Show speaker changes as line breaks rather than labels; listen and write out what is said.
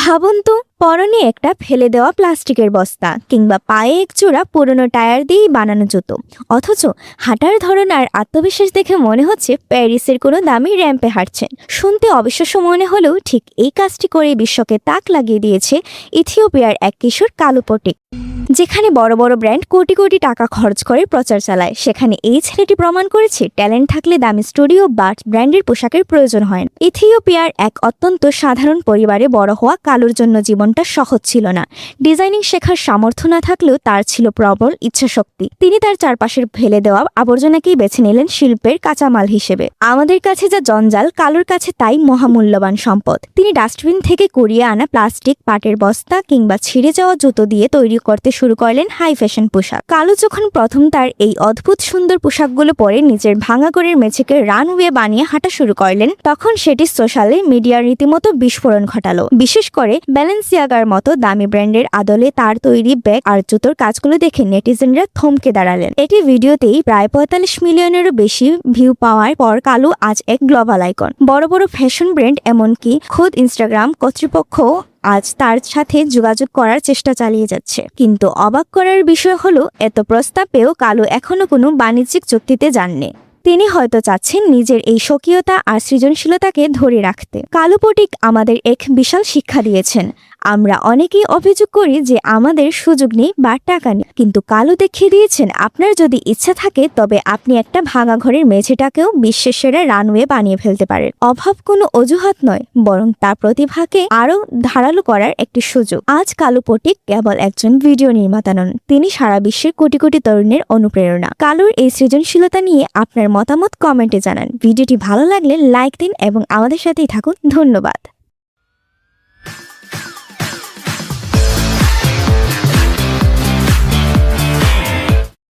ভাবুন তো, পরনে একটা ফেলে দেওয়া প্লাস্টিকের বস্তা কিংবা পায়ে এক জোড়া পুরনো টায়ার দিয়েই বানানো জুতো, অথচ হাঁটার ধরন আর আত্মবিশ্বাস দেখে মনে হচ্ছে প্যারিসের কোনো দামি র্যাম্পে হাঁটছেন। শুনতে অবিশ্বাস্য মনে হলেও ঠিক এই কাজটি করে বিশ্বকে তাক লাগিয়ে দিয়েছে ইথিওপিয়ার এক কিশোর কালো পটিক। যেখানে বড় বড় ব্র্যান্ড কোটি কোটি টাকা খরচ করে প্রচার চালায়, সেখানে এই ছেলেটি প্রমাণ করেছে ট্যালেন্ট থাকলে দামি স্টুডিও বা ব্র্যান্ডের পোশাকের প্রয়োজন হয় না। ইথিওপিয়ার এক অত্যন্ত সাধারণ পরিবারে বড় হওয়া কালুর জন্য জীবনটা সহজ ছিল না। ডিজাইনিং শেখার সামর্থ্য না থাকলেও তার ছিল প্রবল ইচ্ছাশক্তি। তিনি তার চারপাশের ফেলে দেওয়া আবর্জনাকেই বেছে নিলেন শিল্পের কাঁচামাল হিসেবে। আমাদের কাছে যা জঞ্জাল, কালুর কাছে তাই মহামূল্যবান সম্পদ। তিনি ডাস্টবিন থেকে কুড়িয়ে আনা প্লাস্টিক, পাটের বস্তা কিংবা ছিঁড়ে যাওয়া জুতো দিয়ে তৈরি করতে শুরু করলেন হাই ফ্যাশন পোশাক। কালু যখন প্রথম তার এই অদ্ভুত সুন্দর পোশাকগুলো পরে নিজের ভাঙা ঘরের মেঝেকে রানওয়ে বানিয়ে হাঁটা শুরু করলেন, তখন সেটি সোশ্যাল মিডিয়ার রীতিমতো বিস্ফোরণ ঘটালো। বিশেষ করে ব্যালেন্সিয়াগার মতো দামি ব্র্যান্ডের আদলে তার তৈরি ব্যাগ আর জুতোর কাজগুলো দেখে নেটিজেনরা থমকে দাঁড়ালেন। এটি ভিডিওতেই প্রায় ৪৫ মিলিয়নেরও বেশি ভিউ পাওয়ার পর কালু আজ এক গ্লোবাল আইকন। বড় বড় ফ্যাশন ব্র্যান্ড, এমনকি খোদ ইনস্টাগ্রাম কর্তৃপক্ষ আজ তার সাথে যোগাযোগ করার চেষ্টা চালিয়ে যাচ্ছে। কিন্তু অবাক করার বিষয় হলো, এত প্রস্তাব পেয়েও কালু এখনো কোনো বাণিজ্যিক চুক্তিতে যাননি। তিনি হয়তো চাচ্ছেন নিজের এই স্বকীয়তা আর সৃজনশীলতাকে ধরে রাখতে। কালু পটিক আমাদের এক বিশাল শিক্ষা দিয়েছেন। আমরা অনেকেই অভিযোগ করি যে আমাদের সুযোগ নেই বা টাকা নেই, কিন্তু কালু দেখিয়ে দিয়েছেন আপনার যদি ইচ্ছা থাকে তবে আপনি একটা ভাঙা ঘরের মেঝেটাকেও বিশ্বের সেরা রানওয়ে বানিয়ে ফেলতে পারেন। অভাব কোনো অজুহাত নয়, বরং তার প্রতিভাকে আরও ধারালো করার একটি সুযোগ। আজ কালু পটিক কেবল একজন ভিডিও নির্মাতা নন, তিনি সারা বিশ্বের কোটি কোটি তরুণের অনুপ্রেরণা। কালুর এই সৃজনশীলতা নিয়ে আপনার মতামত কমেন্টে জানান। ভিডিওটি ভালো লাগলে লাইক দিন এবং আমাদের সাথেই থাকুন। ধন্যবাদ।